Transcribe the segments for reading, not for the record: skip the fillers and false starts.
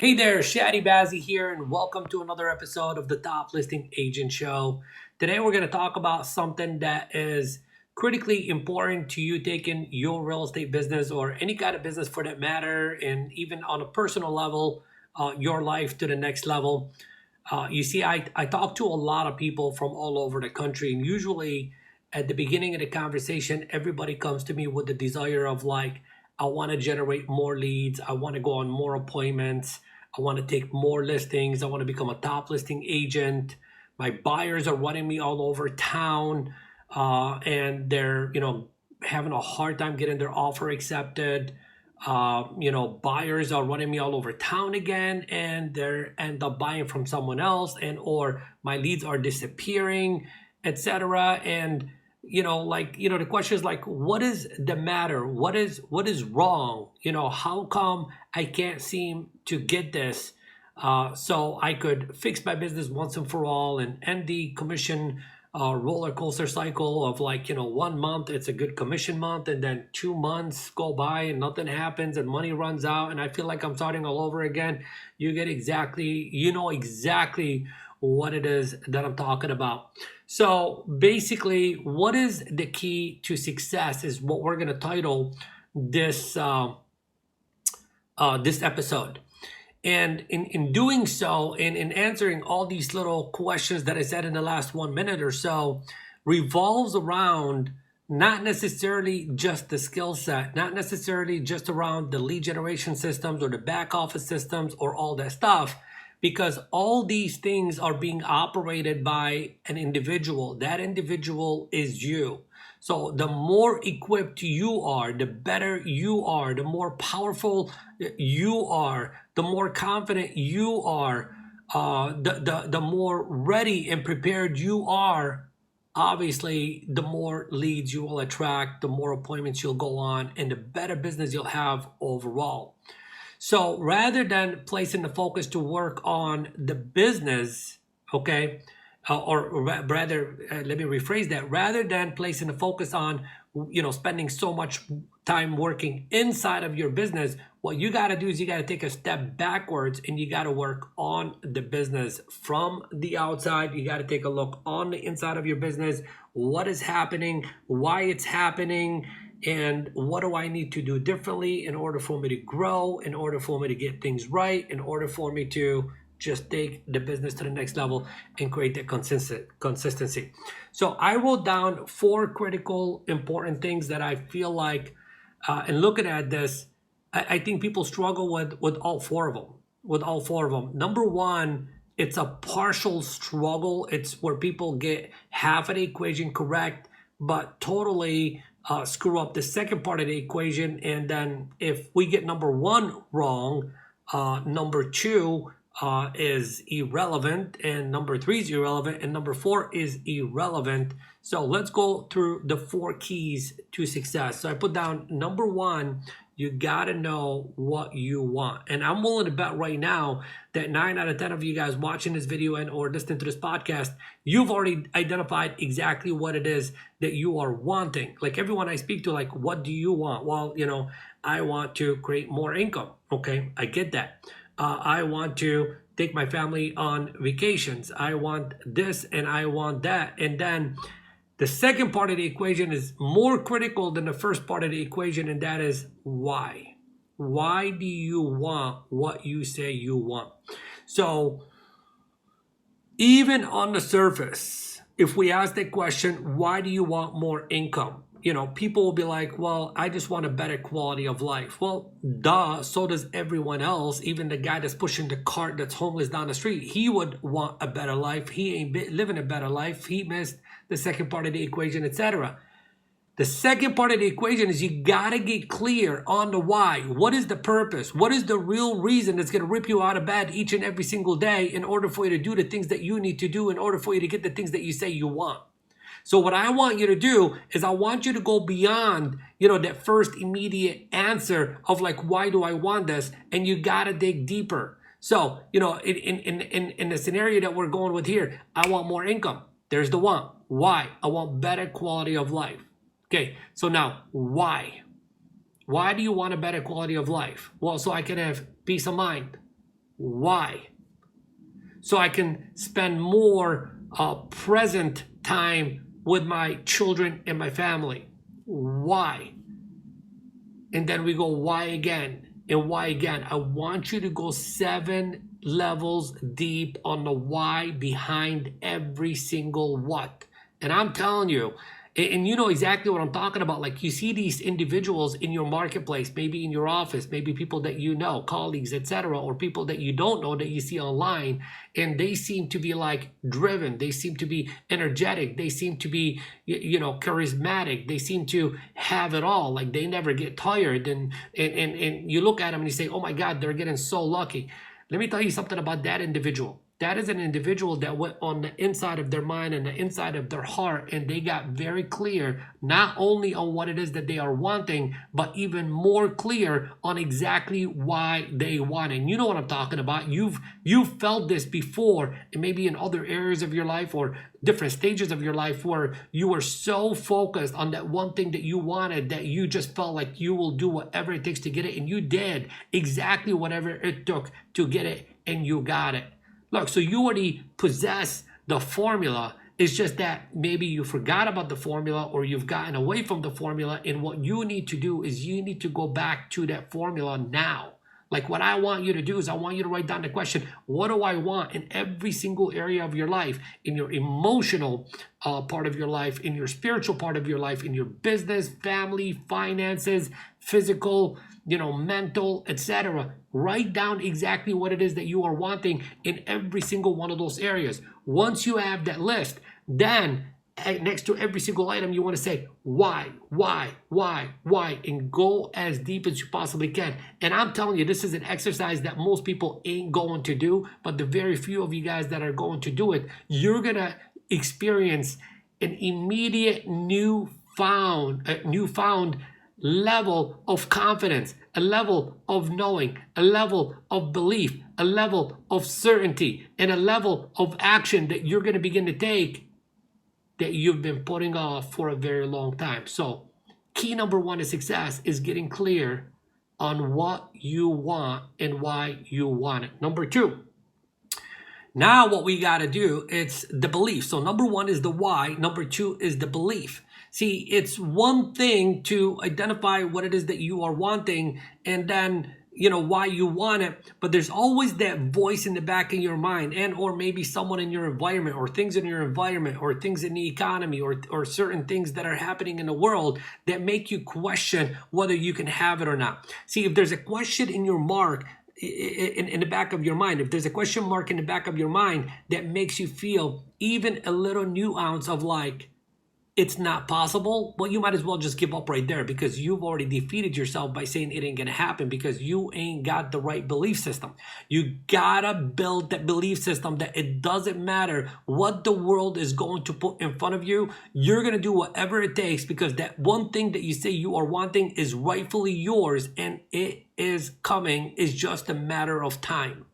Hey there, Chadi Bazzi here, and welcome to another episode of the Top Listing Agent Show. Today, we're going to talk about something that is critically important to you taking your real estate business or any kind of business for that matter, and even on a personal level, your life to the next level. You see, I talk to a lot of people from all over the country, and usually at the beginning of the conversation, everybody comes to me with the desire of like, I want to generate more leads. I want to go on more appointments. I want to take more listings. I want to become a top listing agent. My buyers are running me all over town, and they're having a hard time getting their offer accepted. Buyers are running me all over town again, and they're end up buying from someone else, and or my leads are disappearing, etc. And the question is like, what is the matter? What is wrong? How come I can't seem to get this? So I could fix my business once and for all and end the commission roller coaster cycle of 1 month it's a good commission month, and then 2 months go by and nothing happens and money runs out and I feel like I'm starting all over again. You know exactly what it is that I'm talking about. So basically, what is the key to success is what we're going to title this this episode. And in doing so, and in answering all these little questions that I said in the last 1 minute or so, revolves around not necessarily just the skill set, not necessarily just around the lead generation systems or the back office systems or all that stuff, because all these things are being operated by an individual. That individual is you. So the more equipped you are, the better you are, the more powerful you are, the more confident you are, the more ready and prepared you are. Obviously, the more leads you will attract, the more appointments you'll go on, and the better business you'll have overall. So rather than placing the focus to work on the business, okay, rather, let me rephrase that. Rather than placing the focus on, spending so much time working inside of your business, what you got to do is you got to take a step backwards and you got to work on the business from the outside. You got to take a look on the inside of your business. What is happening? Why it's happening? And what do I need to do differently in order for me to grow, in order for me to get things right, in order for me to just take the business to the next level and create that consistency. So I wrote down 4 critical, important things that I feel like, and looking at this, I think people struggle with all 4 of them. Number 1, it's a partial struggle. It's where people get half of the equation correct, but totally screw up the second part of the equation. And then if we get number 1 wrong, number 2 is irrelevant, and number 3 is irrelevant, and number 4 is irrelevant. So let's go through the 4 keys to success. So I put down number 1, you gotta know what you want. And I'm willing to bet right now that 9 out of 10 of you guys watching this video and or listening to this podcast, you've already identified exactly what it is that you are wanting. Like everyone I speak to, like, what do you want? Well, I want to create more income. Okay, I get that. I want to take my family on vacations. I want this and I want that. And then the second part of the equation is more critical than the first part of the equation, and that is why. Why do you want what you say you want? So even on the surface, if we ask that question, why do you want more income? People will be like, well, I just want a better quality of life. Well, duh, so does everyone else. Even the guy that's pushing the cart that's homeless down the street, he would want a better life. He ain't living a better life. He missed the second part of the equation, etc. The second part of the equation is you gotta get clear on the why. What is the purpose? What is the real reason that's gonna rip you out of bed each and every single day in order for you to do the things that you need to do, in order for you to get the things that you say you want? So what I want you to do is I want you to go beyond, that first immediate answer of like, why do I want this? And you got to dig deeper. So, in the scenario that we're going with here, I want more income. There's the want. Why? I want better quality of life. Okay. So now why? Why do you want a better quality of life? Well, so I can have peace of mind. Why? So I can spend more present time with my children and my family. Why? And then we go, why again? And why again? I want you to go 7 levels deep on the why behind every single what. And I'm telling you, and you know exactly what I'm talking about. Like, you see these individuals in your marketplace, maybe in your office, maybe people that you know, colleagues, etc., or people that you don't know that you see online, and they seem to be like driven. They seem to be energetic. They seem to be, charismatic. They seem to have it all. Like, they never get tired. And you look at them and you say, oh my God, they're getting so lucky. Let me tell you something about that individual. That is an individual that went on the inside of their mind and the inside of their heart, and they got very clear, not only on what it is that they are wanting, but even more clear on exactly why they want it. And you know what I'm talking about. You've felt this before, and maybe in other areas of your life or different stages of your life, where you were so focused on that one thing that you wanted that you just felt like you will do whatever it takes to get it, and you did exactly whatever it took to get it, and you got it. Look, so you already possess the formula. It's just that maybe you forgot about the formula, or you've gotten away from the formula. And what you need to do is you need to go back to that formula now. Like, what I want you to do is I want you to write down the question, what do I want in every single area of your life, in your emotional part of your life, in your spiritual part of your life, in your business, family, finances, physical, mental, etc. Write down exactly what it is that you are wanting in every single one of those areas. Once you have that list, then next to every single item, you want to say why, and go as deep as you possibly can. And I'm telling you, this is an exercise that most people ain't going to do, but the very few of you guys that are going to do it, you're going to experience an immediate newfound level of confidence, a level of knowing, a level of belief, a level of certainty, and a level of action that you're going to begin to take that you've been putting off for a very long time. So, key number 1 to success is getting clear on what you want and why you want it. Number 2, now what we got to do, it's the belief. So number 1 is the why. Number 2 is the belief. See, it's one thing to identify what it is that you are wanting and then, why you want it. But there's always that voice in the back of your mind, and or maybe someone in your environment, or things in your environment, or things in the economy, or certain things that are happening in the world that make you question whether you can have it or not. See, if there's a question in your mark, in the back of your mind, if there's a question mark in the back of your mind that makes you feel even a little nuance of like, it's not possible, well, you might as well just give up right there, because you've already defeated yourself by saying it ain't gonna happen, because you ain't got the right belief system. You gotta build that belief system that it doesn't matter what the world is going to put in front of you, you're gonna do whatever it takes, because that one thing that you say you are wanting is rightfully yours, and it is coming. It's just a matter of time.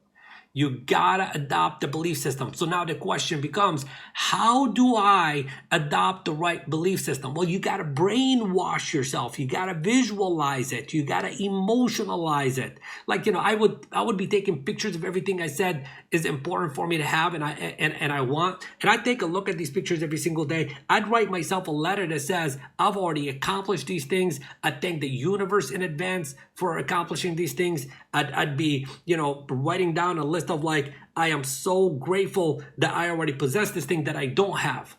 You gotta adopt the belief system. So now the question becomes, how do I adopt the right belief system? Well, you gotta brainwash yourself. You gotta visualize it. You gotta emotionalize it. Like, I would be taking pictures of everything I said is important for me to have and I want. And I take a look at these pictures every single day. I'd write myself a letter that says, I've already accomplished these things. I thank the universe in advance for accomplishing these things. I'd be, writing down a list of like, I am so grateful that I already possess this thing that I don't have.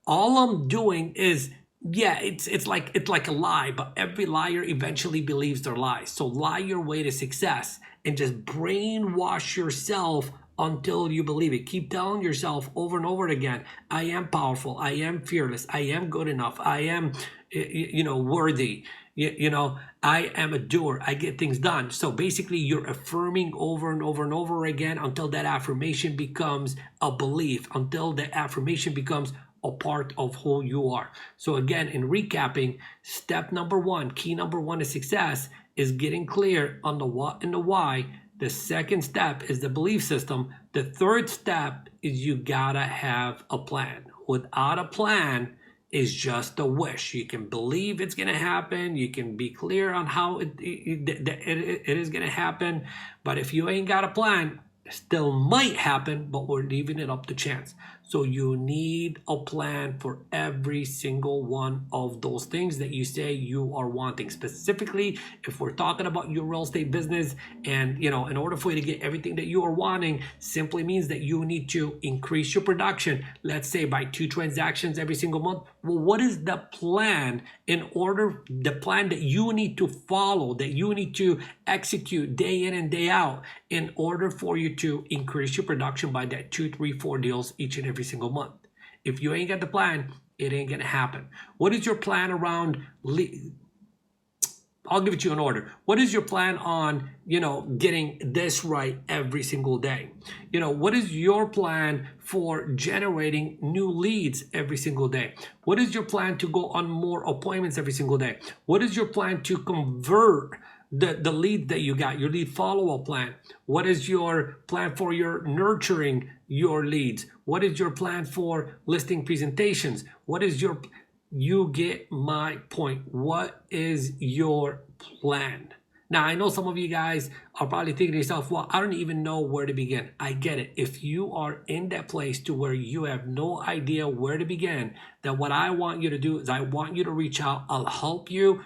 All I'm doing is, it's like a lie, but every liar eventually believes their lies. So lie your way to success and just brainwash yourself until you believe it. Keep telling yourself over and over again, I am powerful, I am fearless, I am good enough, I am, worthy. I am a doer. I get things done. So basically, you're affirming over and over and over again until that affirmation becomes a belief, until that affirmation becomes a part of who you are. So again, in recapping, step number 1, key number 1 to success is getting clear on the what and the why. The second step is the belief system. The third step is you gotta have a plan. Without a plan, is just a wish. You can believe it's going to happen. You can be clear on how it is going to happen. But if you ain't got a plan, it still might happen, but we're leaving it up to chance. So you need a plan for every single one of those things that you say you are wanting. Specifically, if we're talking about your real estate business, and in order for you to get everything that you are wanting, simply means that you need to increase your production, let's say by 2 transactions every single month. Well, what is the plan the plan that you need to follow, that you need to execute day in and day out in order for you to increase your production by that 2, 3, 4 deals each and every single month? If you ain't got the plan, it ain't gonna happen. What is your plan around I'll give it to you in order. What is your plan on, getting this right every single day? What is your plan for generating new leads every single day? What is your plan to go on more appointments every single day? What is your plan to convert the lead that you got, your lead follow-up plan? What is your plan for your nurturing your leads? What is your plan for listing presentations? You get my point. What is your plan? Now, I know some of you guys are probably thinking to yourself, well, I don't even know where to begin. I get it. If you are in that place to where you have no idea where to begin, then what I want you to do is I want you to reach out. I'll help you.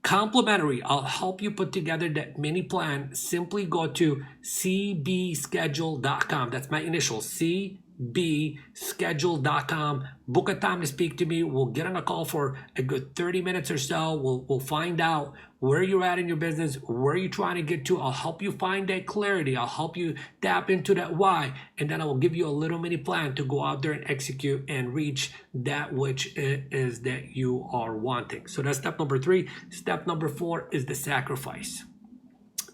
Complimentary. I'll help you put together that mini plan. Simply go to cbschedule.com. That's my initial, cbschedule.com. Book a time to speak to me. We'll get on a call for a good 30 minutes or so. We'll find out where you're at in your business, where you're trying to get to. I'll help you find that clarity. I'll help you tap into that why, and then I will give you a little mini plan to go out there and execute and reach that which it is that you are wanting. So that's step number 3. Step number 4 is the sacrifice.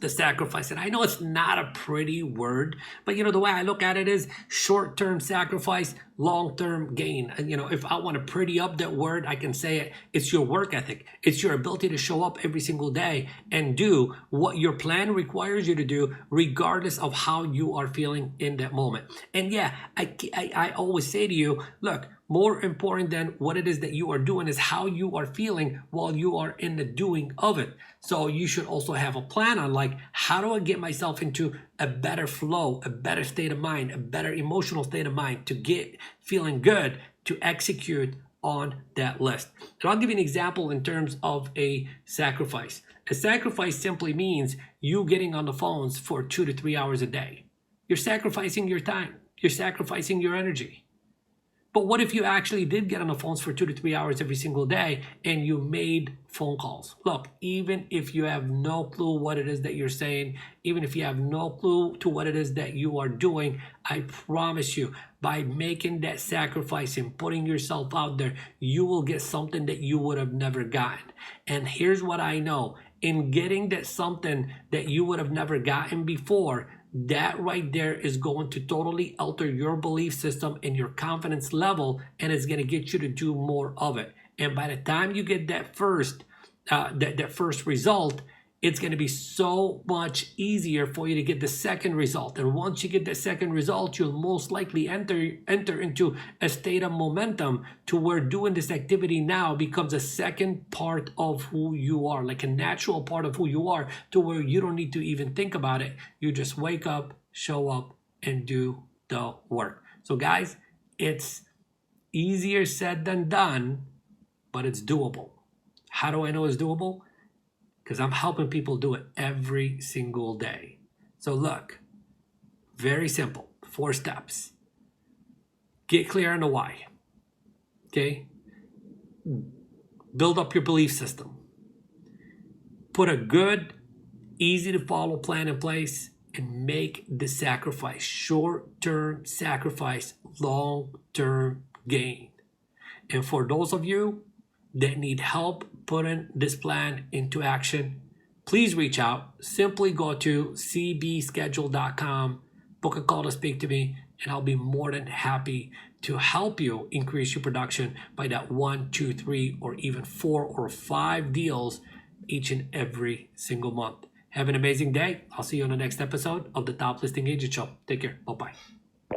The sacrifice. And I know it's not a pretty word, but the way I look at it is short-term sacrifice, long-term gain. And if I want to pretty up that word, I can say it's your work ethic. It's your ability to show up every single day and do what your plan requires you to do, regardless of how you are feeling in that moment. And yeah, I always say to you, look, more important than what it is that you are doing is how you are feeling while you are in the doing of it. So you should also have a plan on how do I get myself into a better flow, a better state of mind, a better emotional state of mind to get feeling good to execute on that list. And I'll give you an example in terms of a sacrifice. A sacrifice simply means you getting on the phones for 2 to 3 hours a day. You're sacrificing your time. You're sacrificing your energy. But what if you actually did get on the phones for 2 to 3 hours every single day and you made phone calls? Look, even if you have no clue what it is that you're saying, even if you have no clue to what it is that you are doing, I promise you, by making that sacrifice and putting yourself out there, you will get something that you would have never gotten. And here's what I know. In getting that something that you would have never gotten before, that right there is going to totally alter your belief system and your confidence level, and it's going to get you to do more of it. And by the time you get that first result, it's going to be so much easier for you to get the second result. And once you get the second result, you'll most likely enter into a state of momentum to where doing this activity now becomes a second part of who you are, like a natural part of who you are, to where you don't need to even think about it. You just wake up, show up, and do the work. So guys, it's easier said than done, but it's doable. How do I know it's doable? Because I'm helping people do it every single day. So look, very simple, 4 steps. Get clear on the why, okay? Build up your belief system. Put a good, easy to follow plan in place and make the sacrifice. Short-term sacrifice, long-term gain. And for those of you that need help putting this plan into action, please reach out. Simply go to cbschedule.com, book a call to speak to me, and I'll be more than happy to help you increase your production by that 1, 2, 3, or even 4 or 5 deals each and every single month. Have an amazing day. I'll see you on the next episode of the Top Listing Agent Show. Take care. Bye-bye.